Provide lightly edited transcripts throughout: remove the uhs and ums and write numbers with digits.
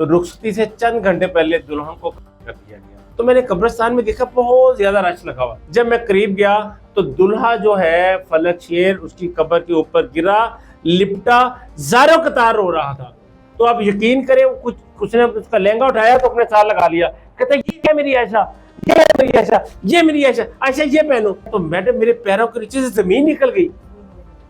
रुखसती से चंद घंटे पहले दुल्हन को कर दिया गया। तो मैंने कब्रिस्तान में देखा बहुत ज्यादा रश लगा हुआ। जब मैं करीब गया तो दूल्हा जो है फलक शेर उसकी कब्र के ऊपर गिरा, लिपटा, ज़ारों कतार रो रहा था। तो आप यकीन करें कुछ ने उसका लहंगा उठाया तो अपने साथ लगा लिया, कहता ये क्या मेरी आयशा, ये मेरी आयशा, ये मेरी आयशा, आयशा ये पहनो। तो मैडम मेरे पैरों के नीचे से जमीन निकल गई।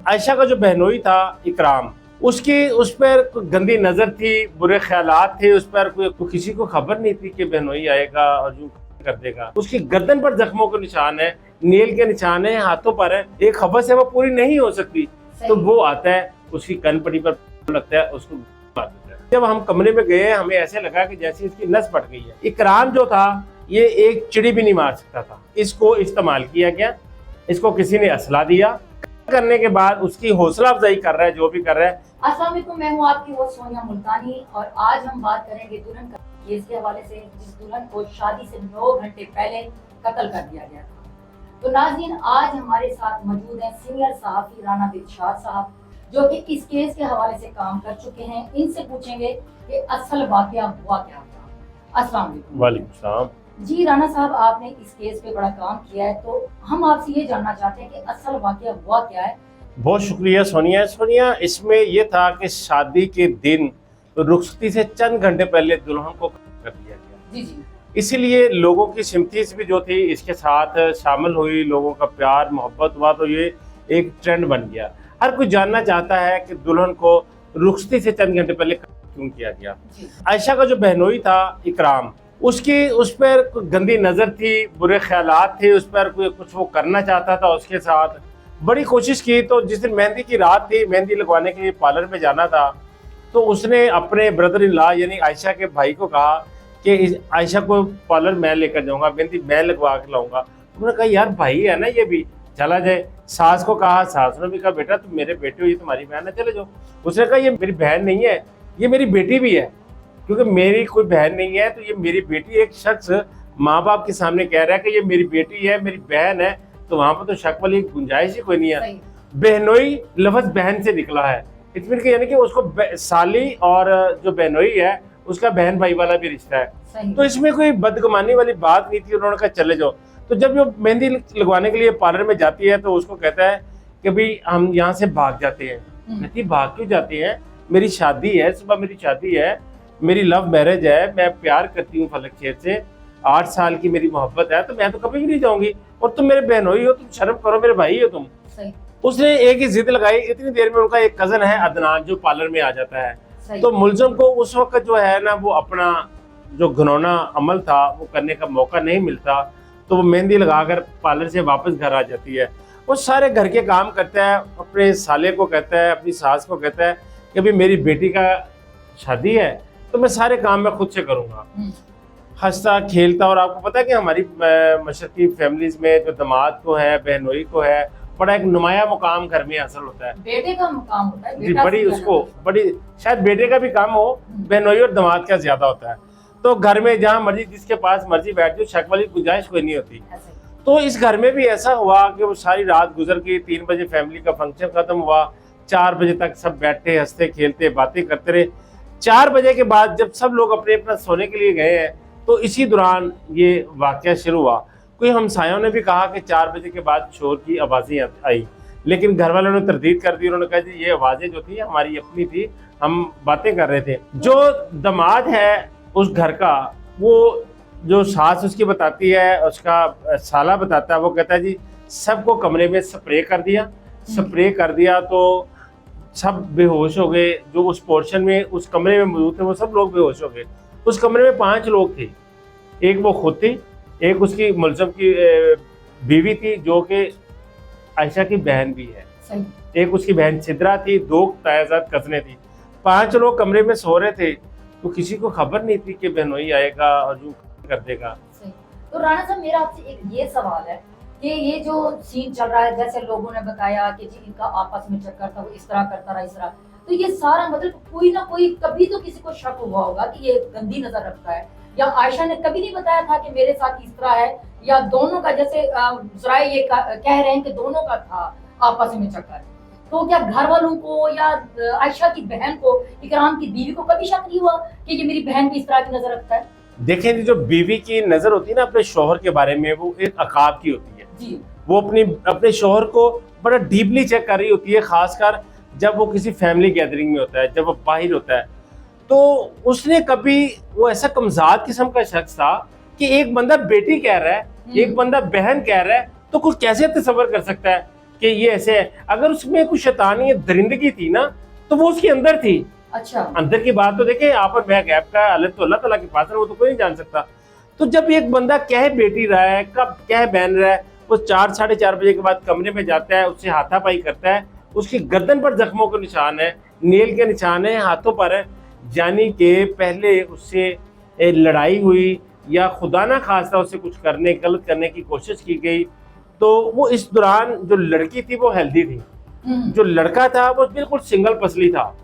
आयशा का जो बहनोई था इकराम, उसकी उस पर गंदी नजर थी, बुरे ख्यालात थे उस पर, कोई किसी को खबर नहीं थी कि बहनोई आएगा और यूं कर देगा। उसकी गर्दन पर जख्मों के निशान है, नील के निशान है, हाथों पर है। एक खबर से वो पूरी नहीं हो सकती तो वो आता है उसकी कनपटी पर लगता है, उसको मार देता है। जब हम कमरे में गए हमें ऐसे लगा कि जैसे इसकी नस पट गई है। इकराम जो था ये एक चिड़ी भी नहीं मार सकता था। इसको इस्तेमाल किया गया, इसको किसी ने असला दिया। करने के बाद उसकी हौसला अफजाई कर रहा है, जो भी कर रहा है। अस्सलाम वालेकुम, मैं हूँ आपकी होस्ट सोनिया मुल्तानी और आज हम बात करेंगे दुल्हन का केस के हवाले से, जिस दुल्हन को शादी से 9 घंटे पहले कत्ल कर दिया गया था। तो नाज़रीन, आज हमारे साथ मौजूद हैं सीनियर सहाफ़ी राना दिलशाद साहब, जो कि इस केस के हवाले से काम कर चुके हैं। इनसे पूछेंगे कि असल वाकया हुआ क्या था। अस्सलाम वालेकुम। वालेकुम सलाम। जी राना साहब, आपने इस केस पे बड़ा काम किया है, तो हम आपसे ये जानना चाहते हैं कि असल वाकया हुआ क्या है। बहुत शुक्रिया सोनिया। इसमें यह था कि शादी के दिन रुखसती से चंद घंटे पहले दुल्हन को कर दिया गया। जी जी। इसीलिए लोगों की सिम्पथीज भी जो थी इसके साथ शामिल हुई, लोगों का प्यार मोहब्बत हुआ, तो ये एक ट्रेंड बन गया। हर कोई जानना चाहता है कि दुल्हन को रुखसती से चंद घंटे पहले क्यों किया गया। आयशा का जो बहनोई था इकराम, उसकी उस पर गंदी नज़र थी, बुरे ख्यालात थे उस पर, कुछ वो करना चाहता था उसके साथ। बड़ी कोशिश की। तो जिस दिन मेहंदी की रात थी, मेहंदी लगवाने के लिए पार्लर में जाना था, तो उसने अपने ब्रदर इन लॉ यानी आयशा के भाई को कहा कि आयशा को पार्लर मैं लेकर जाऊंगा, मेहंदी मैं लगवा के लाऊंगा। उन्होंने कहा यार भाई है ना, ये भी चला जाए। सास को कहा, सास ने भी कहा बेटा तुम मेरे बेटे हो, ये तुम्हारी बहन है, चले जाओ। उसने कहा ये मेरी बहन नहीं है, ये मेरी बेटी भी है, क्योंकि मेरी कोई बहन नहीं है तो ये मेरी बेटी। एक शख्स माँ बाप के सामने कह रहा है कि ये मेरी बेटी है, मेरी बहन है, तो वहां पर तो शक वाली गुंजाइश ही कोई नहीं है। बहनोई लफ्ज बहन से निकला है, इसमें यानी कि उसको साली और जो बहनोई है उसका बहन भाई वाला भी रिश्ता है। तो इसमें कोई बदगुमानी वाली बात नहीं थी। उन्होंने कहा चले जाओ। तो जब वो मेहंदी लगवाने के लिए पार्लर में जाती है तो उसको कहता है कि भाई हम यहाँ से भाग जाते हैं। कहती भाग क्यों जाते हैं, मेरी शादी है, सुबह मेरी शादी है, मेरी लव मैरिज है, मैं प्यार करती हूँ फलक शेर से, 8 साल की मेरी मोहब्बत है, तो मैं तो कभी भी नहीं जाऊंगी। और तुम मेरे बहनोई हो, तुम शर्म करो, मेरे भाई हो तुम। उसने एक ही जिद लगाई। इतनी देर में उनका एक कजन है अदनान जो पार्लर में आ जाता है। तो मुलजम को उस वक्त जो है ना वो अपना जो घिनौना अमल था वो करने का मौका नहीं मिलता, तो वो मेहंदी लगाकर पार्लर से वापस घर आ जाती है। वो सारे घर के काम करता है, अपने साले को कहता है, अपनी सास को कहता है कि भाई मेरी बेटी का शादी है तो मैं सारे काम मैं खुद से करूँगा। हंसता खेलता। और आपको पता है कि हमारी मशरकी फैमिलीज में जो दामाद को है, बहनोई को है, बड़ा एक नुमाया मुकाम घर में हासिल होता है। बेटे का मुकाम होता है, जी, बड़ी शायद बेटे का भी काम हो, बहनोई और दामाद का ज्यादा होता है। तो घर में जहाँ मर्जी जिसके पास मर्जी बैठ जाओ, शक वाली गुंजाइश कोई नहीं होती। तो इस घर में भी ऐसा हुआ कि वो सारी रात गुजर गई। 3 बजे फैमिली का फंक्शन खत्म हुआ, 4 बजे तक सब बैठे हंसते खेलते बातें करते रहे। 4 बजे के बाद जब सब लोग अपने अपना सोने के लिए गए हैं तो इसी दौरान ये वाकया शुरू हुआ। कोई हमसायों ने भी कहा कि 4 बजे के बाद शोर की आवाज़ें आई, लेकिन घर वालों ने तरदीद कर दी। उन्होंने कहा जी ये आवाज़ें जो थी हमारी अपनी थी, हम बातें कर रहे थे। जो दामाद है उस घर का, वो जो सास उसकी बताती है, उसका साला बताता है, वो कहता है जी सबको कमरे में स्प्रे कर दिया तो सब बेहोश हो गए। जो उस पोर्शन में उस कमरे में मौजूद थे वो सब लोग बेहोश हो गए। उस कमरे में 5 लोग थे, एक वो खुद थी, एक उसकी मुलजम की बीवी थी जो कि आयशा की बहन भी है, एक उसकी बहन सिद्रा थी, 2 तायाजाद कज़नें थी। 5 लोग कमरे में सो रहे थे, तो किसी को खबर नहीं थी कि बहनोई आएगा और जो कर देगा। तो राणा साहब, मेरा आपसे एक ये सवाल है कि ये जो सीन चल रहा है, जैसे लोगों ने बताया कि जी इनका आपस में चक्कर था, वो इस तरह करता रहा, इस तरह, तो ये सारा मतलब कोई ना कोई कभी तो किसी को शक हुआ होगा कि ये गंदी नजर रखता है, या आयशा ने कभी नहीं बताया था कि मेरे साथ इस तरह है, या दोनों का, जैसे जराए ये कह रहे हैं कि दोनों का था आपस में चक्कर। तो क्या घर वालों को या आयशा की बहन को, इकराम की बीवी को कभी शक नहीं हुआ कि ये मेरी बहन भी इस तरह की नजर रखता है? देखें, जो बीवी की नजर होती है ना अपने शोहर के बारे में, वो एक अकाब की होती है जी। वो अपने शोहर को बड़ा डीपली चेक कर रही होती है, खासकर जब वो किसी फैमिली गैदरिंग में होता है, जब वो बाहर होता है। तो उसने कभी, वो ऐसा कमजाद किस्म का शख्स था कि एक बंदा बेटी कह रहा है, एक बंदा बहन कह रहा है, तो कोई कैसे तसव्वुर कर सकता है कि ये ऐसे है? अगर उसमें कुछ शैतानी दरिंदगी थी ना, तो वो उसके अंदर थी। अच्छा। अंदर की बात तो देखें, आप और मैं गैप का अलग, तो अल्लाह ताला के पास है, वो तो कोई नहीं जान सकता। तो जब एक बंदा कह बेटी रहा है, कब कह बहन रहा है, वो 4 साढ़े 4 बजे के बाद कमरे में जाता है, उससे हाथापाई करता है, उसकी गर्दन पर जख्मों के निशान है, नेल के निशान है, हाथों पर है, यानी कि पहले उससे लड़ाई हुई या खुदा ना खास्ता उससे कुछ गलत करने की कोशिश की गई। तो वो इस दौरान, जो लड़की थी वो हेल्दी थी, जो लड़का था वो बिल्कुल सिंगल पसली था।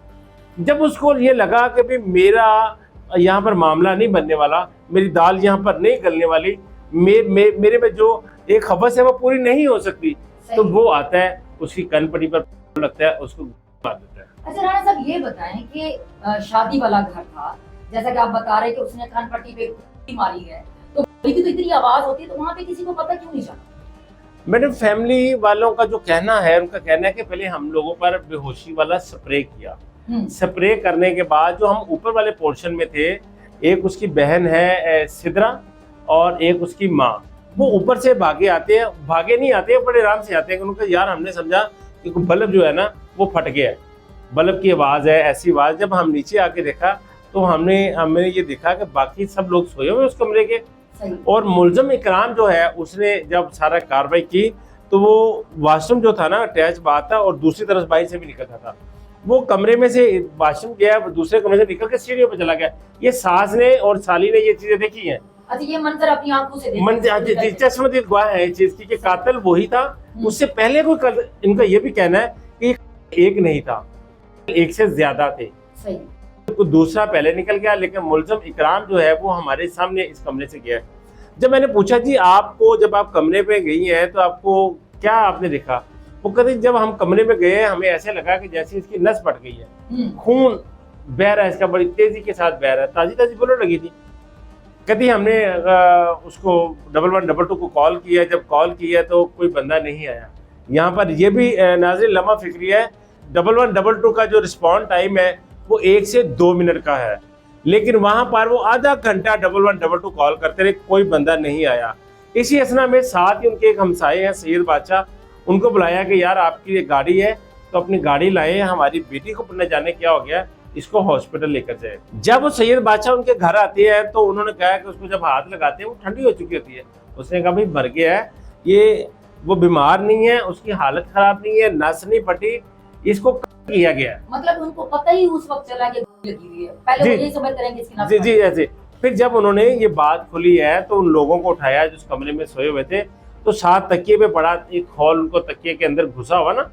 जब उसको ये लगा कि भाई मेरा यहाँ पर मामला नहीं बनने वाला, मेरी दाल यहाँ पर नहीं गलने वाली, मेरे में जो एक खबस है वो पूरी नहीं हो सकती, तो वो आता है, उसकी कनपटी पर लगता है, उसको मार देता है। अच्छा राणा साहब, ये बताएं कि शादी वाला घर था, जैसा कि आप बता रहे कि उसने कनपट्टी पे गोली मारी है, तो गोली की तो इतनी आवाज होती है, तो वहाँ पे किसी को पता क्यों नहीं चला? मैडम, फैमिली वालों का जो कहना है, उनका कहना है कि पहले हम लोगों पर बेहोशी वाला स्प्रे किया। स्प्रे करने के बाद जो हम ऊपर वाले पोर्शन में थे, एक उसकी बहन है सिद्रा और एक उसकी माँ, वो ऊपर से भागे नहीं आते हैं, बड़े आराम से आते हैं। उनको यार, हमने समझा कि बल्ब जो है ना वो फट गया है, बल्ब की आवाज़ है, ऐसी आवाज़। जब हम नीचे आके देखा तो हमने ये देखा कि बाकी सब लोग सोए हुए उस कमरे के, और मुलजम इकराम जो है, उसने जब सारा कार्रवाई की तो वो वॉशरूम जो था ना, अटैच बात था और दूसरी तरफ बाहर से भी निकलता था, वो कमरे में से वॉशरूम गया, दूसरे कमरे से निकल के सीढ़ियों पे चला गया। ये सास ने और साली ने ये चीजें देखी हैं। अच्छा, ये मंजर अपनी आंखों से देखा, चश्मदीद गवाह है इस चीज की कि कातिल वही था। उससे पहले कोई, इनका ये भी कहना है कि एक नहीं था, एक से ज्यादा थे। सही। तो दूसरा पहले निकल गया, लेकिन मुलजम इकराम जो है वो हमारे सामने इस कमरे से गया। जब मैंने पूछा, जी आपको, जब आप कमरे पे गई हैं तो आपको क्या आपने देखा? वो कहती, जब हम कमरे में गए हमें ऐसे लगा कि जैसे इसकी नस फट गई है, खून बह रहा है इसका, बड़ी तेजी के साथ बह रहा है, ताजी ताजी बोलने लगी थी। कहती हमने उसको 1112 को कॉल किया, जब कॉल किया तो कोई बंदा नहीं आया। यहाँ पर यह भी नाज़रीन लम्हा फिक्री है, 1112 का जो रिस्पॉन्स टाइम है वो 1 से 2 मिनट का है, लेकिन वहां पर वो आधा घंटा 1112 कॉल करते रहे, कोई बंदा नहीं आया। इसी असना में साथ ही उनके एक हमसाये हैं सैयद बादशाह, उनको बुलाया कि यार आपकी एक गाड़ी है तो अपनी गाड़ी लाए, हमारी बेटी को न जाने क्या हो गया, इसको हॉस्पिटल लेकर जाए। जब वो सैयद बादशाह उनके घर आती है तो उन्होंने कहा कि उसको जब हाथ लगाते हैं वो ठंडी हो चुकी होती है। उसने कहा भाई मर गया है ये, वो बीमार नहीं है, उसकी हालत खराब नहीं है, नस नहीं फटी, इसको किया गया है। मतलब उनको पता ही उस वक्त चला कि गोली लगी हुई है, पहले वो यही समझ करेंगे इसकी नस। जी जी ऐसे। फिर जब उन्होंने ये बात खुली है तो उन लोगों को उठाया जो उस कमरे में सोए हुए थे, तो 7 तकिए पे पड़ा, एक हॉल उनको तकिए के अंदर घुसा हुआ ना,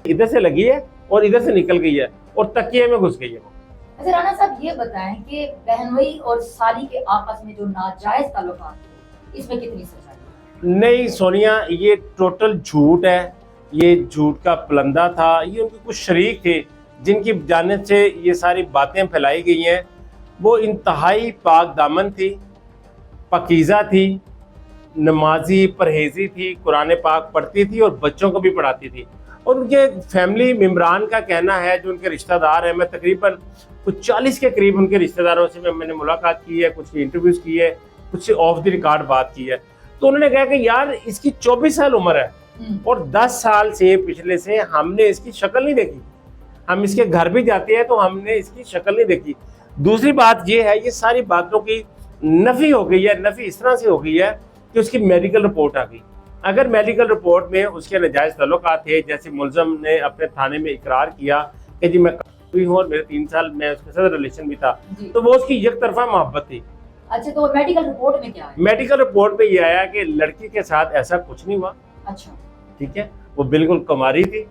इधर से लगी है और इधर से निकल गई है और तकिए में घुस गई है वो। अच्छा राणा साहब, ये बताएं कि बहनोई और साली के आपस में जो नाजायज ताल्लुकात थे, इसमें कितनी सच्चाई है? नहीं सोनिया, ये टोटल झूठ है, ये झूठ का पलंदा था। ये उनके कुछ शरीक थे जिनकी जानिब से ये सारी बातें फैलाई गई हैं। वो इंतहाई पाक दामन थी, पकीज़ा थी, नमाजी परहेजी थी, कुरान पाक पढ़ती थी और बच्चों को भी पढ़ाती थी। और उनके फैमिली मेम्बरान का कहना है, जो उनके रिश्तेदार हैं, मैं तकरीबन कुछ 40 के करीब उनके रिश्तेदारों से मैंने मुलाकात की है, कुछ इंटरव्यूज़ की है, कुछ ऑफ द रिकॉर्ड बात की है, तो उन्होंने कहा कि यार इसकी 24 साल उम्र है और 10 साल से पिछले से हमने इसकी शक्ल नहीं देखी। हम इसके घर भी जाते हैं तो हमने इसकी शक्ल नहीं देखी। दूसरी बात ये है, ये सारी बातों की नफ़ी हो गई है। नफ़ी इस तरह से हो गई है कि उसकी मेडिकल रिपोर्ट आ गई। अगर मेडिकल रिपोर्ट में उसके नाजायज़ ताल्लुकात थे, जैसे मुलज़म ने अपने थाने में इकरार किया कि जी मैं हुई हूँ और मेरे 3 साल में उसके साथ रिलेशन भी था, तो वो उसकी एक तरफा मोहब्बत थी। अच्छा, तो मेडिकल रिपोर्ट में क्या है? मेडिकल रिपोर्ट में ये आया कि लड़की के साथ ऐसा कुछ नहीं हुआ। अच्छा, ठीक है, वो बिल्कुल कुमारी थी।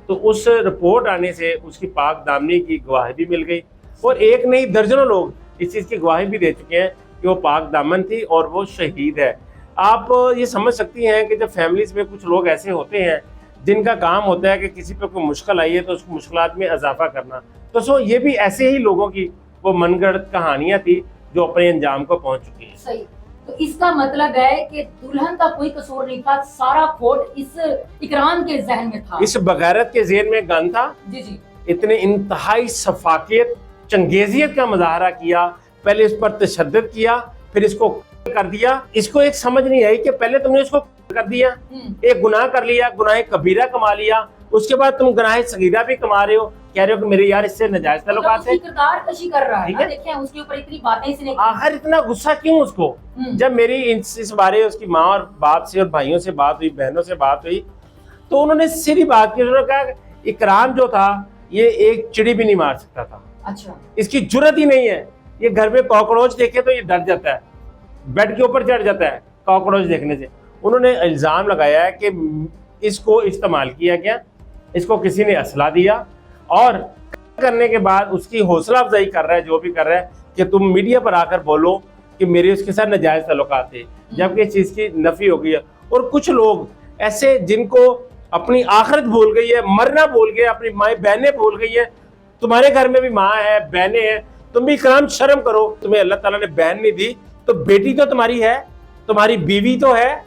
तो उस रिपोर्ट आने से उसकी पाक दामनी की गवाही भी मिल गई और एक नहीं दर्जनों लोग इस चीज़ की गवाही भी दे चुके हैं कि वो पाक दामन थी और वो शहीद है। आप ये समझ सकती हैं कि जब फैमिलीज में कुछ लोग ऐसे होते हैं जिनका काम होता है कि किसी पे कोई मुश्किल आई है तो उस मुश्किलात में इजाफा करना। तो सो ये भी ऐसे ही लोगों की वो मनगढ़ंत कहानियां थी जो अपने अंजाम को पहुंच चुकी हैं। सही। तो इसका मतलब है कि दुल्हन का कोई कसूर नहीं था, सारा खोट इस इकराम के जहन में था, इस बगैरत के ज़हन में गन था। जी जी। इतने इंतहाई सफाकियत चंगेजियत का मुजाहरा किया, पहले इस पर तशद्दुद किया, फिर इसको कर दिया। इसको एक समझ नहीं आई कि पहले तुमने इसको कर दिया, एक गुनाह कर लिया, गुनाह कबीरा कमा लिया, उसके बाद तुम गुनाह सगीरा भी कमा रहे हो, कह रहे हो कि मेरे यार इससे नाजायज ताल्लुकात है। किरदार कशी कर रहा है ठीक ना, है। देखें उसके ऊपर इतनी बातें इसने की। आखिर इतना गुस्सा क्यों उसको? जब मेरी इस बारे उसकी माँ और बाप से और भाइयों से बात हुई, बहनों से बात हुई, तो उन्होंने सीधी बात की। उन्होंने कहा इकराम जो था ये एक चिड़ी भी नहीं मार सकता था। अच्छा। इसकी जुर्रत ही नहीं है। ये घर में कॉकरोच देखे तो ये डर जाता है, बेड के ऊपर चढ़ जाता है कॉकरोच देखने से। उन्होंने इल्ज़ाम लगाया है कि इसको इस्तेमाल किया गया, इसको किसी ने असला दिया और करने के बाद उसकी हौसला अफजाई कर रहा है, जो भी कर रहा है कि तुम मीडिया पर आकर बोलो कि मेरे उसके साथ नाजायज ताल्लुकात थे, जबकि इस चीज़ की नफ़ी हो गई है। और कुछ लोग ऐसे जिनको अपनी आखिरत भूल गई है, मरना भूल गए, अपनी माँ बहनें भूल गई है। तुम्हारे घर में भी माँ है, बहनें हैं, तुम भी इकराम शर्म करो। तुम्हें अल्लाह ताला ने बहन नहीं दी तो बेटी तो तुम्हारी है, तुम्हारी बीवी तो है,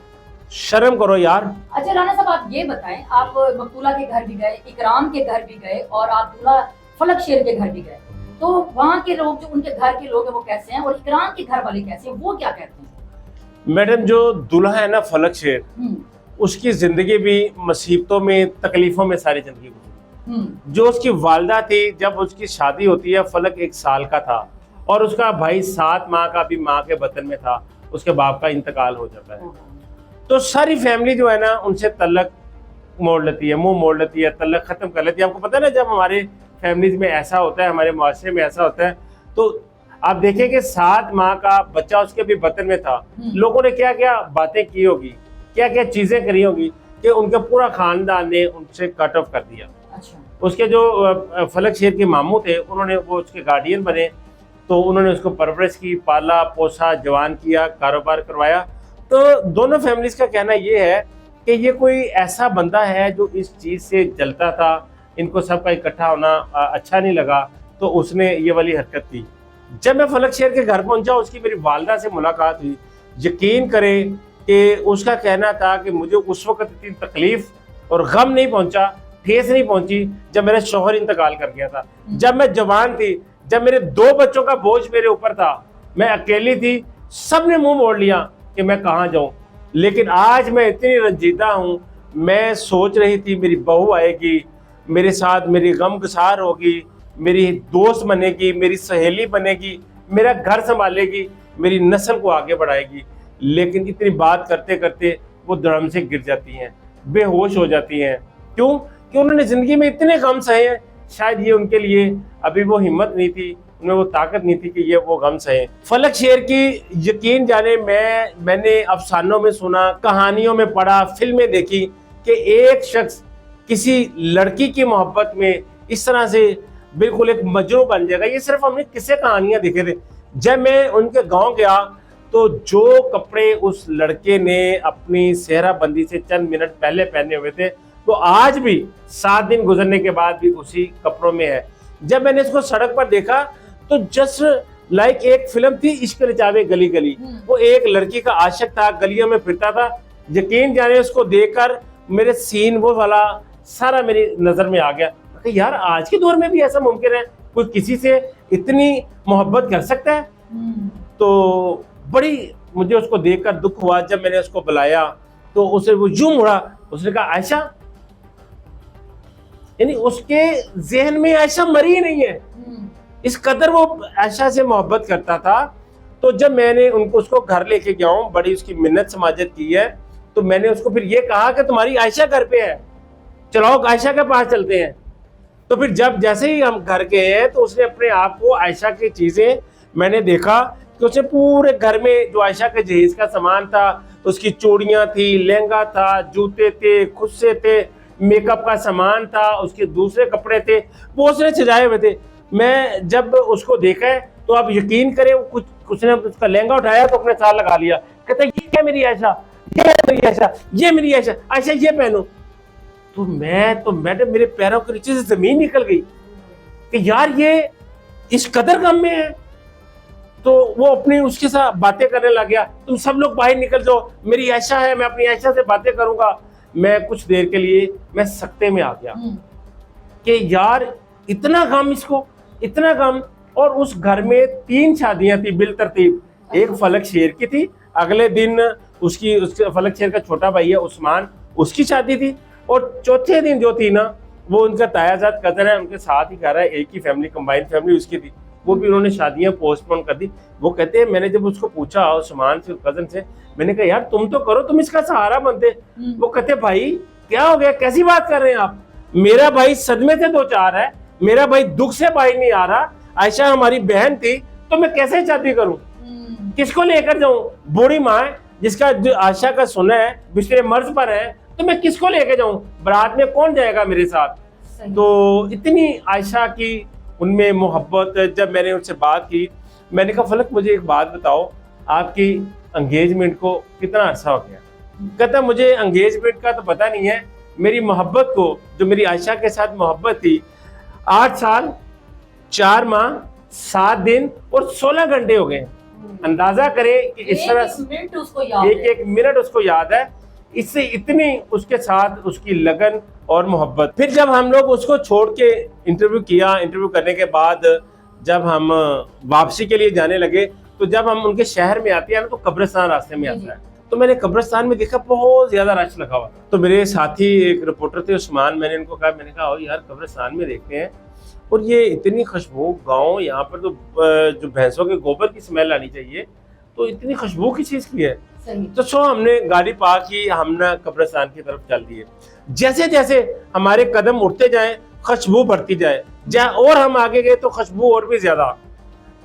शर्म करो यार। अच्छा राना साहब, आप ये बताएं, आप मकतूला के घर भी गए, इकराम के घर भी गए और आप दूल्हा फलक शेर के घर भी गए, तो वहाँ के लोग, जो उनके घर के लोग हैं, वो कैसे हैं और इकराम के घर वाले कैसे हैं, वो क्या कहते हैं? मैडम, जो दूल्हा है ना फलक शेर, उसकी जिंदगी भी मुसीबतों में, तकलीफों में सारी जिंदगी गुजरी। जो उसकी वालदा थी, जब उसकी शादी होती है, फलक 1 साल का था और उसका भाई 7 माह का भी माँ के बतन में था, उसके बाप का इंतकाल हो जाता है। तो सारी फैमिली जो है ना उनसे तलक मोड़ लेती है, मुंह मोड़ लेती है, तलक खत्म कर लेती है। आपको पता है ना, जब हमारे फैमिलीज में ऐसा होता है, हमारे मुआशरे में ऐसा होता है, तो आप देखें कि 7 माह का बच्चा उसके भी बतन में था, लोगों ने क्या क्या बातें की होगी, क्या क्या चीजें करी होगी कि उनके पूरा खानदान ने उनसे कट ऑफ कर दिया। अच्छा। उसके जो फलक शेर के मामू थे, उन्होंने वो उसके गार्डियन बने, तो उन्होंने उसको परवरिश की, पाला पोसा, जवान किया, कारोबार करवाया। तो दोनों फैमिलीज का कहना ये है कि ये कोई ऐसा बंदा है जो इस चीज़ से जलता था, इनको सबका इकट्ठा होना अच्छा नहीं लगा, तो उसने ये वाली हरकत की। जब मैं फलक शेर के घर पहुंचा, उसकी मेरी वालदा से मुलाकात हुई। यकीन करें कि उसका कहना था कि मुझे उस वक्त इतनी तकलीफ और गम नहीं पहुंचा, ठेस नहीं पहुंची जब मेरा शौहर इंतकाल कर गया था। जब मैं जवान थी, जब मेरे 2 बच्चों का बोझ मेरे ऊपर था, मैं अकेली थी, सब ने मुंह मोड़ लिया कि मैं कहाँ जाऊं। लेकिन आज मैं इतनी रंजीदा हूं, मैं सोच रही थी मेरी बहू आएगी, मेरे साथ मेरी गमगसार होगी, मेरी दोस्त बनेगी, मेरी सहेली बनेगी, मेरा घर संभालेगी, मेरी नस्ल को आगे बढ़ाएगी। लेकिन इतनी बात करते करते वो धड़म से गिर जाती हैं, बेहोश हो जाती हैं। क्यों? कि उन्होंने ज़िंदगी में इतने गम सहे हैं, शायद ये उनके लिए अभी वो हिम्मत नहीं थी, उन्हें वो ताकत नहीं थी कि ये वो गम सहे। फलक शेर की यकीन जाने, मैंने अफसानों में सुना, कहानियों में पढ़ा, फिल्में देखी कि एक शख्स किसी लड़की की मोहब्बत में इस तरह से बिल्कुल एक मजनू बन जाएगा। ये सिर्फ हमने किस्से कहानियां देखे थे। जब मैं उनके गांव गया तो जो कपड़े उस लड़के ने अपनी सेहरा बंदी से चंद मिनट पहले पहने हुए थे, तो आज भी 7 दिन गुजरने के बाद भी उसी कपड़ों में है। जब मैंने इसको सड़क पर देखा तो जस्ट लाइक एक फिल्म थी, इश्क रचावे गली गली, वो एक लड़की का आशिक था, गलियों में फिरता था। यकीन जाने उसको देखकर मेरे सीन वो वाला सारा मेरी नजर में आ गया कि यार आज के दौर में भी ऐसा मुमकिन है, कोई किसी से इतनी मोहब्बत कर सकता है। तो बड़ी मुझे उसको देखकर दुख हुआ। जब मैंने उसको बुलाया तो उसे वो यूं मुड़ा, उसने कहा आयशा, यानी उसके जहन में आयशा मरी ही नहीं है, इस कदर वो आयशा से मोहब्बत करता था। तो जब मैंने उसको घर लेके गया हूँ, बड़ी उसकी मिन्नत समाजत की है, तो मैंने उसको फिर ये कहा कि तुम्हारी आयशा घर पे है, चलो आयशा के पास चलते हैं। तो फिर जब जैसे ही हम घर गए हैं तो उसने अपने आप को, आयशा की चीज़ें मैंने देखा कि उसने पूरे घर में जो आयशा के जहेज का सामान था, उसकी चूड़ियाँ थी, लहंगा था, जूते थे, खुस्से थे, मेकअप का सामान था, उसके दूसरे कपड़े थे, वो उसने सजाए हुए थे। मैं जब उसको देखा है तो आप यकीन करें, उसने उसका लहंगा उठाया तो अपने साथ लगा लिया, कहता ये क्या मेरी आयशा, ये मेरी आयशा, ये मेरी आयशा, आयशा ये पहनो। तो मैडम मेरे पैरों के नीचे से जमीन निकल गई कि यार ये इस कदर गम में है। तो वो अपनी उसके साथ बातें करने लग गया, तुम सब लोग बाहर निकल जाओ, मेरी आयशा है, मैं अपनी आयशा से बातें करूंगा। मैं कुछ देर के लिए मैं सकते में आ गया कि यार इतना गम, इसको इतना गम। और उस घर में 3 शादियां थी बिल तरतीब। एक फलक शेर की थी, अगले दिन उसके फलक शेर का छोटा भाई है उस्मान, उसकी शादी थी। और चौथे दिन जो थी ना, वो उनका तायाजाद कजन है, उनके साथ ही घर है, एक ही फैमिली, कंबाइंड फैमिली उसकी थी, वो भी उन्होंने शादियां पोस्टपोन कर दी। वो कहते हैं मैंने जब उसको पूछा उस्मान से, कजन से, मैंने कहा यार तुम तो करो, तुम इसका सहारा बनते। वो कहते भाई क्या हो गया, कैसी बात कर रहे हैं आप, मेरा भाई सदमे से 2-4 है, मेरा भाई दुख से बाहर नहीं आ रहा, आयशा हमारी बहन थी, तो मैं कैसे शादी करूं, किसको लेकर जाऊं, बूढ़ी माँ है जिसका जो आयशा का सुना है बिस्तर मर्ज पर है, तो मैं किसको लेकर जाऊं, बारात में कौन जाएगा मेरे साथ। तो इतनी आयशा की उनमें मोहब्बत। जब मैंने उनसे बात की, मैंने कहा फलक मुझे एक बात बताओ, आपकी एंगेजमेंट को कितना अर्सा हो गया। कहता मुझे एंगेजमेंट का तो पता नहीं है, मेरी मोहब्बत को, जो मेरी आयशा के साथ मोहब्बत थी, 8 साल 4 माह 7 दिन और 16 घंटे हो गए। अंदाजा करें कि इस तरह एक मिनट उसको याद है, इससे इतनी उसके साथ उसकी लगन और मोहब्बत। फिर जब हम लोग उसको छोड़ के इंटरव्यू किया, इंटरव्यू करने के बाद जब हम वापसी के लिए जाने लगे, तो जब हम उनके शहर में आते हैं ना, तो कब्रिस्तान रास्ते में आता है, तो मैंने कब्रिस्तान में देखा बहुत ज्यादा रश लगा हुआ। तो मेरे साथी एक रिपोर्टर थे उस्मान, मैंने इनको कहा, मैंने कहा यार कब्रिस्तान में देखते हैं, और ये इतनी खुशबू, गाँव यहाँ पर तो जो भैंसों के गोबर की स्मेल आनी चाहिए, तो इतनी खुशबू की चीज की है। तो सो हमने गाड़ी पार्क की, हमने कब्रिस्तान की तरफ चल दिए। जैसे जैसे हमारे कदम उठते जाएं, खुशबू बढ़ती जाए, और हम आगे गए तो खुशबू और भी ज्यादा।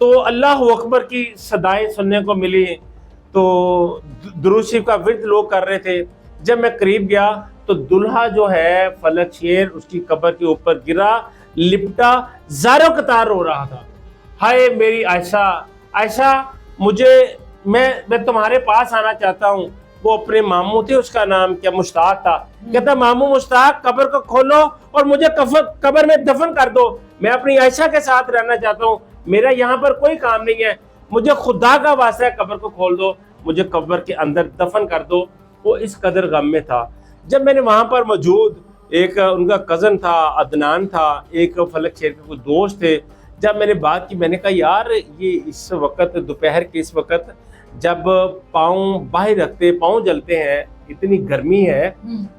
तो अल्लाह अकबर की सदाएं सुनने को मिली, तो दुरूद शरीफ का विर्द लोग कर रहे थे। जब मैं करीब गया तो दुल्हा जो है फलक शेर उसकी कब्र के ऊपर गिरा, लिपटा, ज़ारो कतार रो रहा था, हाय मेरी आयशा, आयशा मुझे, मैं तुम्हारे पास आना चाहता हूँ। वो अपने मामू थे, उसका नाम क्या मुश्ताक था। कहता मामू मुश्ताक कब्र को खोलो और मुझे कब्र में दफन कर दो, मैं अपनी आयशा के साथ रहना चाहता हूँ, मेरा यहाँ पर कोई काम नहीं है, मुझे खुदा का वास्ता है, कब्र को खोल दो, मुझे कब्र के अंदर दफन कर दो। वो इस कदर गम में था। जब मैंने वहां पर मौजूद एक उनका कजन था, अदनान था, एक फलक शेर के कुछ दोस्त थे, जब मैंने बात की, मैंने कहा यार ये इस वक्त दोपहर के इस वक्त जब पाँव बाहर रखते पाँव जलते हैं, इतनी गर्मी है,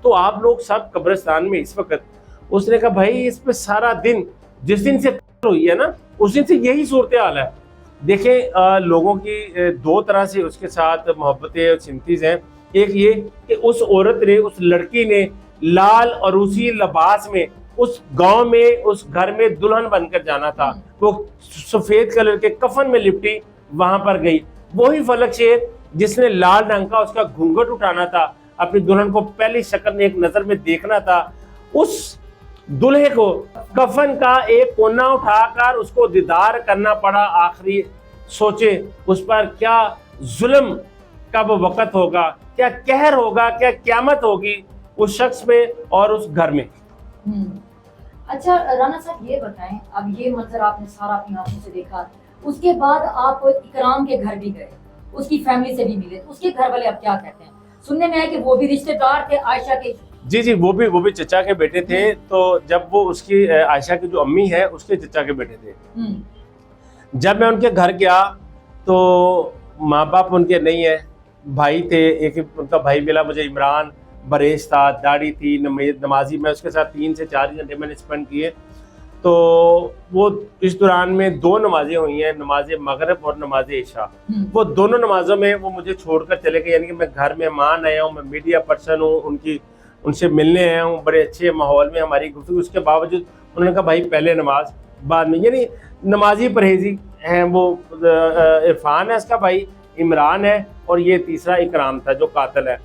तो आप लोग सब कब्रिस्तान में इस वक्त। उसने कहा भाई इस पे सारा दिन, जिस दिन से हुई है ना, उस दिन से यही सूरत हाल है। देखें लोगों की 2 तरह से उसके साथ मोहब्बतें और सिमतीज हैं। एक ये कि उस औरत ने, उस लड़की ने लाल और उसी लिबास में उस गांव में, उस घर में दुल्हन बनकर जाना था, वो सफेद कलर के कफन में लिपटी वहां पर गई। वही फलक शेर जिसने लाल रंग का उसका घूंघट उठाना था, अपनी दुल्हन को पहली शक्ल में एक नजर में देखना था, उस दुल्हे को कफन का एक कोना उठाकर उसको दीदार करना पड़ा आखिरी। सोचे उस पर क्या जुल्म का वो वक़्त होगा, क्या कहर होगा, क्या क़यामत होगी उस शख्स पे और उस घर में। अच्छा राना साहब ये बताएं, अब ये मंजर आपने सारा अपनी आंखों से देखा, उसके बाद आप इकराम के घर भी गए, उसकी फैमिली से भी मिले, तो उसके घर वाले अब क्या कहते हैं? सुनने में है कि वो भी रिश्तेदार थे आयशा के। जी वो भी चचा के बेटे थे। तो जब वो उसकी आयशा की जो अम्मी है उसके चचा के बेटे थे। जब मैं उनके घर गया तो माँ बाप उनके नहीं है, भाई थे, एक उनका भाई मिला मुझे, इमरान, बरेश था, दाढ़ी थी, नमाजी। मैं उसके साथ 3 से 4 घंटे मैंने स्पेंड किए। तो वो इस दौरान में 2 नमाजें हुई हैं, नमाज मगरिब और नमाज इशा। वो दोनों नमाजों में वो मुझे छोड़कर चले गए, यानी कि मैं घर में मान आया हूँ, मैं मीडिया पर्सन हूँ, उनसे मिलने आया हूँ, बड़े अच्छे माहौल में हमारी गुफ्तगू। उसके बावजूद उन्होंने कहा भाई पहले नमाज बाद में, यानी नमाजी परहेजी हैं। वो इरफान है उसका भाई, इमरान है, और ये तीसरा इकराम था जो कातिल है।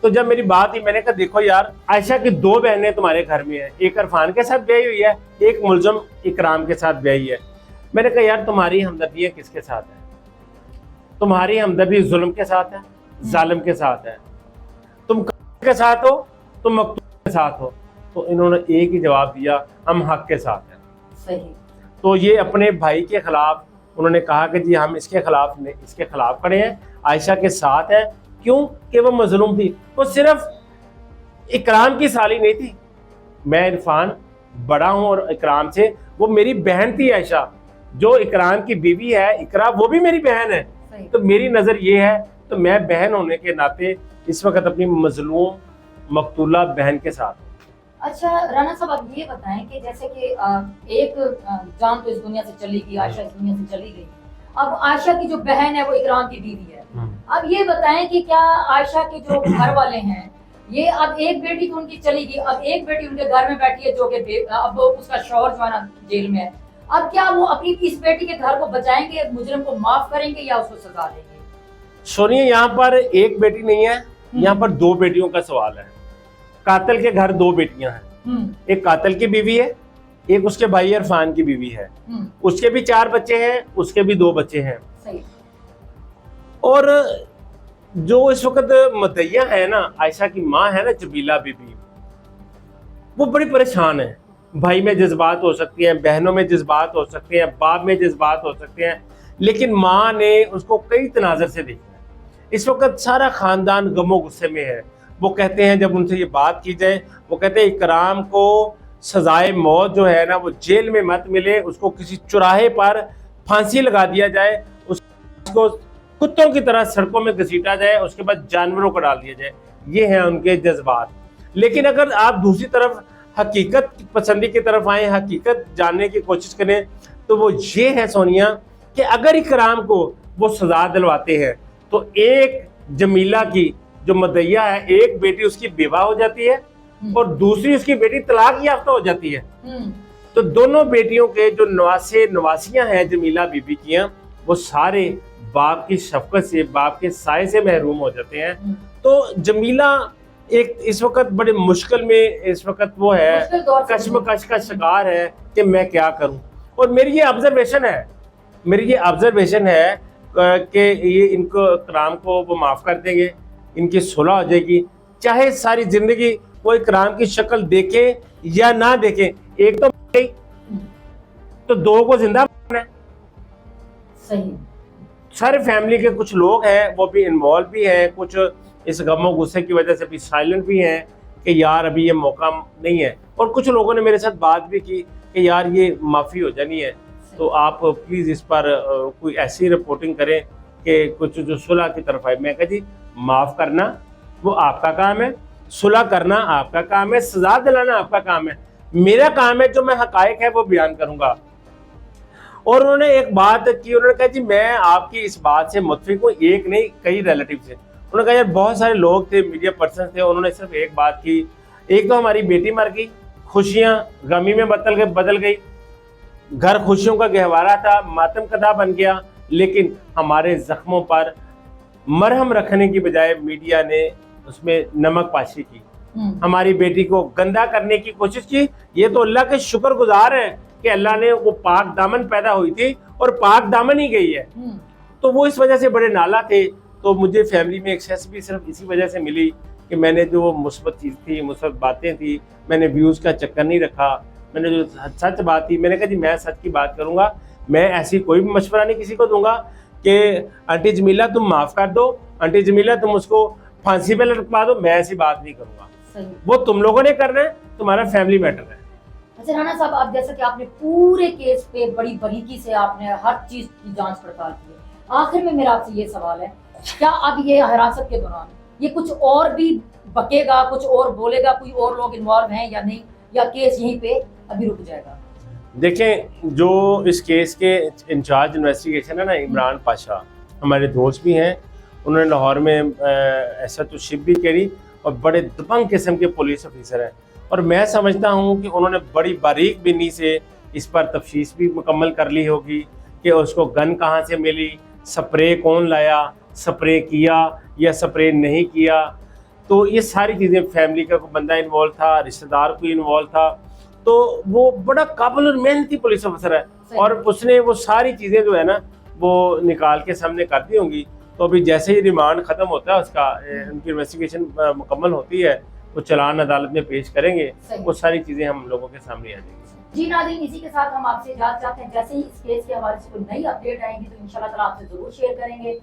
तो जब मेरी बात ही, मैंने कहा देखो यार आयशा की 2 बहनें तुम्हारे घर में है, एक इरफान के साथ ब्याही हुई है, एक मुलजम इकराम के साथ ब्याही है। मैंने कहा यार तुम्हारी हमदर्दी किसके साथ है? तुम्हारी हमदर्दी जुल्म के साथ है, जालिम के साथ है। तुम के साथ हो, तुम मकतूल के साथ हो। तो इन्होंने एक ही जवाब दिया, हम हक के साथ हैं। सही। तो ये अपने भाई के खिलाफ उन्होंने कहा कि जी हम इसके खिलाफ खड़े हैं, आयशा के साथ है। क्यों? कि वो मजलूम थी। वो सिर्फ इकराम की साली नहीं थी, मैं इरफान बड़ा हूं और इकराम से, वो मेरी बहन थी आयशा, जो इकराम की बीवी है इकरा, वो भी मेरी बहन है। तो मेरी नज़र ये है, तो मैं बहन होने के नाते इस वक्त अपनी मजलूम मकतूला बहन के साथ। अच्छा राना साहब, आप ये बताएं कि जैसे कि एक जान तो इस दुनिया से चली गई, आयशा इस दुनिया से चली गई, अब आयशा की जो बहन है वो इकराम की बीवी है। अब ये बताएं कि क्या आयशा के जो घर वाले हैं, ये अब एक बेटी तो उनकी चली गई, अब एक बेटी उनके घर में बैठी है जो कि अब उसका शौहर जो है ना जेल में है, अब क्या वो अपनी इस बेटी के घर को बचाएंगे, मुजरिम को माफ करेंगे या उसको सजा देंगे? सुनिए, यहाँ पर एक बेटी नहीं है, यहाँ पर दो बेटियों का सवाल है। कातिल के घर दो बेटियां हैं, एक कातिल की बीवी है, एक उसके भाई इरफान की बीवी है। उसके भी 4 बच्चे हैं, उसके भी 2 बच्चे हैं। सही। और जो इस वक्त मुद्दइया है ना, आयशा की माँ है ना जमीला बीबी, वो बड़ी परेशान है। भाई में जज्बात हो सकती हैं, बहनों में जज्बात हो सकते हैं, बाप में जज्बात हो सकते हैं, लेकिन माँ ने उसको कई तनाजर से देखा है। इस वक्त सारा खानदान गमो गुस्से में है। वो कहते हैं, जब उनसे ये बात की जाए, वो कहते हैं इकराम को सजाए मौत जो है ना वो जेल में मत मिले, उसको किसी चौराहे पर फांसी लगा दिया जाए, उसको कुत्तों की तरह सड़कों में घसीटा जाए, उसके बाद जानवरों को डाल दिया जाए। ये हैं उनके जज्बात। लेकिन अगर आप दूसरी तरफ हकीकत पसंदी की तरफ आए, हकीकत जानने की कोशिश करें, तो वो ये है सोनिया कि अगर इकराम को वो सजा दिलवाते हैं तो एक जमीला की जो मुद्दइया है, एक बेटी उसकी बेवा हो जाती है और दूसरी उसकी बेटी तलाक याफ्ता हो जाती है। तो दोनों बेटियों के जो नवासियां हैं जमीला बीबी की, वो सारे बाप की शफकत से, बाप के साए से महरूम हो जाते हैं। तो जमीला एक इस वक्त बड़े मुश्किल में, इस वक्त वो है कश्मकश का शिकार है कि मैं क्या करूं। और मेरी ये ऑब्जर्वेशन है कि ये इनको इकराम को वो माफ कर देंगे, इनकी सुलह हो जाएगी, चाहे सारी जिंदगी वो इकराम की शक्ल देखे या ना देखे। एक तो 2 को जिंदा है। सही। सारे फैमिली के कुछ लोग हैं वो भी इन्वॉल्व भी हैं, कुछ इस गमो गुस्से की वजह से भी साइलेंट भी हैं कि यार अभी ये मौका नहीं है। और कुछ लोगों ने मेरे साथ बात भी की कि यार ये माफ़ी हो जानी है, तो आप प्लीज़ इस पर कोई ऐसी रिपोर्टिंग करें कि कुछ जो सुलह की तरफ आए। मैं कहा जी, माफ़ करना वो आपका काम है, सुलह करना आपका काम है, सजा दिलाना आपका काम है। मेरा काम है जो मैं हकायक है वो बयान करूँगा। और उन्होंने एक बात की, उन्होंने कहा जी मैं आपकी इस बात से मुतफिक हूँ, एक नहीं कई रिलेटिव से। उन्होंने कहा यार बहुत सारे लोग थे, मीडिया पर्सन थे, उन्होंने सिर्फ एक बात की, एक तो हमारी बेटी मर गई, खुशियाँ गमी में बदल गई, घर खुशियों का गहवारा था, मातम कदा बन गया, लेकिन हमारे जख्मों पर मरहम रखने की बजाय मीडिया ने उसमें नमक पाशी की, हमारी बेटी को गंदा करने की कोशिश की। ये तो अल्लाह के शुक्रगुजार हैं कि अल्लाह ने वो पाक दामन पैदा हुई थी और पाक दामन ही गई है। तो वो इस वजह से बड़े नाला थे। तो मुझे फैमिली में एक्सेस भी सिर्फ इसी वजह से मिली कि मैंने जो मुस्बत चीज़ थी, मुस्बत बातें थी, मैंने व्यूज़ का चक्कर नहीं रखा। मैंने जो सच बात थी, मैंने कहा जी मैं सच की बात करूँगा, मैं ऐसी कोई भी मशवरा नहीं किसी को दूंगा कि आंटी जमीला तुम माफ़ कर दो, आंटी जमीला तुम उसको फांसी पे लटका दो, मैं ऐसी बात नहीं करूँगा। वो तुम लोगों ने करना है, तुम्हारा फैमिली मैटर है। अच्छा राणा साहब, आप जैसा कि आपने पूरे केस पे बड़ी बारीकी से आपने हर चीज की जांच पड़ताल की है, आखिर में मेरा आपसे ये सवाल है, क्या अब ये हिरासत के दौरान ये कुछ और भी बकेगा, कुछ और बोलेगा, कोई और लोग इन्वॉल्व हैं या नहीं, या केस यहीं पे अभी रुक जाएगा? देखें, जो इस केस के इंचार्ज इन्वेस्टिगेशन है ना, इमरान पाशा, हमारे दोस्त भी हैं, उन्होंने लाहौर में ऐसा तो शिप भी करी और बड़े दबंग किस्म के पुलिस ऑफिसर हैं। और मैं समझता हूँ कि उन्होंने बड़ी बारीक बिनी से इस पर तफ्तीश भी मुकम्मल कर ली होगी कि उसको गन कहाँ से मिली, स्प्रे कौन लाया, स्प्रे किया या स्प्रे नहीं किया। तो ये सारी चीज़ें, फैमिली का कोई बंदा इन्वॉल्व था, रिश्तेदार कोई इन्वॉल्व था, तो वो बड़ा काबिल और मेहनती पुलिस अफसर है और उसने वो सारी चीज़ें जो है ना वो निकाल के सामने कर दी होंगी। तो अभी जैसे ही रिमांड ख़त्म होता है उसका, उनकी इन्वेस्टिगेशन मुकम्मल होती है, वो चालान अदालत में पेश करेंगे, सही। वो सारी चीज़ें हम लोगों के सामने आ जाएंगी। जी नाज़रीन, इसी के साथ हम आपसे इजाज़त चाहते हैं। जैसे ही इस केस के हवाले से कोई नई अपडेट आएंगी तो इंशाल्लाह ताला आपसे जरूर शेयर करेंगे।